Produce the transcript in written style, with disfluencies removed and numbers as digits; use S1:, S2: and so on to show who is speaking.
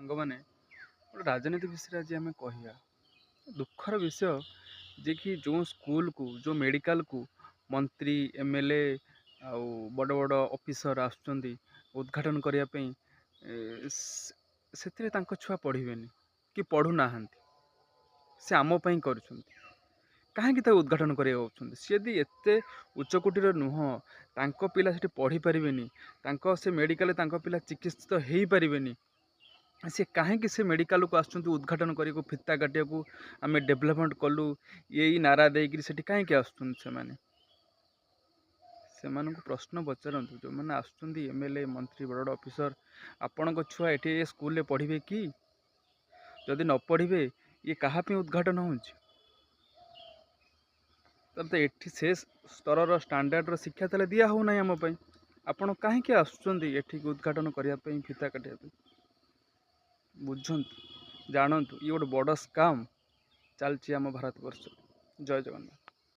S1: ସାଙ୍ଗମାନେ ଗୋଟେ ରାଜନୀତି ବିଷୟରେ ଆଜି ଆମେ କହିବା। ଦୁଃଖର ବିଷୟ ଯେ କି ଯେଉଁ ସ୍କୁଲକୁ ଯେଉଁ ମେଡ଼ିକାଲକୁ ମନ୍ତ୍ରୀ ଏମଏଲଏ ଆଉ ବଡ଼ ବଡ଼ ଅଫିସର ଆସୁଛନ୍ତି ଉଦ୍ଘାଟନ କରିବା ପାଇଁ, ସେଥିରେ ତାଙ୍କ ଛୁଆ ପଢ଼ିବେନି କି ପଢ଼ୁନାହାନ୍ତି। ସେ ଆମ ପାଇଁ କରୁଛନ୍ତି, କାହିଁକି ତାକୁ ଉଦ୍ଘାଟନ କରିବାକୁ ଆଉଛନ୍ତି? ସେ ଯଦି ଏତେ ଉଚ୍ଚକୋଟୀର ନୁହଁ, ତାଙ୍କ ପିଲା ସେଠି ପଢ଼ିପାରିବେନି, ସେ ମେଡ଼ିକାଲରେ ତାଙ୍କ ପିଲା ଚିକିତ୍ସିତ ହେଇପାରିବେନି, ସେ କାହିଁକି ସେ ମେଡ଼ିକାଲକୁ ଆସୁଛନ୍ତି ଉଦ୍ଘାଟନ କରିବାକୁ, ଫିତା କାଟିବାକୁ, ଆମେ ଡେଭଲପମେଣ୍ଟ କଲୁ ଏଇ ନାରା ଦେଇକିରି ସେଠି କାହିଁକି ଆସୁଛନ୍ତି? ସେମାନଙ୍କୁ ପ୍ରଶ୍ନ ପଚାରନ୍ତୁ, ଯେଉଁମାନେ ଆସୁଛନ୍ତି ଏମଏଲଏ ମନ୍ତ୍ରୀ ବଡ଼ ବଡ଼ ଅଫିସର, ଆପଣଙ୍କ ଛୁଆ ଏଠି ଏ ସ୍କୁଲରେ ପଢ଼ିବେ କି? ଯଦି ନ ପଢ଼ିବେ ଇଏ କାହା ପାଇଁ ଉଦ୍ଘାଟନ ହେଉଛି? ତାହେଲେ ତ ଏଠି ସେ ସ୍ତରର ଷ୍ଟାଣ୍ଡାର୍ଡ଼ର ଶିକ୍ଷା ତାହେଲେ ଦିଆ ହେଉନାହିଁ ଆମ ପାଇଁ। ଆପଣ କାହିଁକି ଆସୁଛନ୍ତି ଏଠିକି ଉଦ୍ଘାଟନ କରିବା ପାଇଁ, ଫିତା କାଟିବା ପାଇଁ? ବୁଝନ୍ତୁ, ଜାଣନ୍ତୁ, ଇଏ ଗୋଟେ ବଡ଼ ସ୍କାମ୍ ଚାଲିଛି ଆମ ଭାରତବର୍ଷରେ। ଜୟ ଜଗନ୍ନାଥ।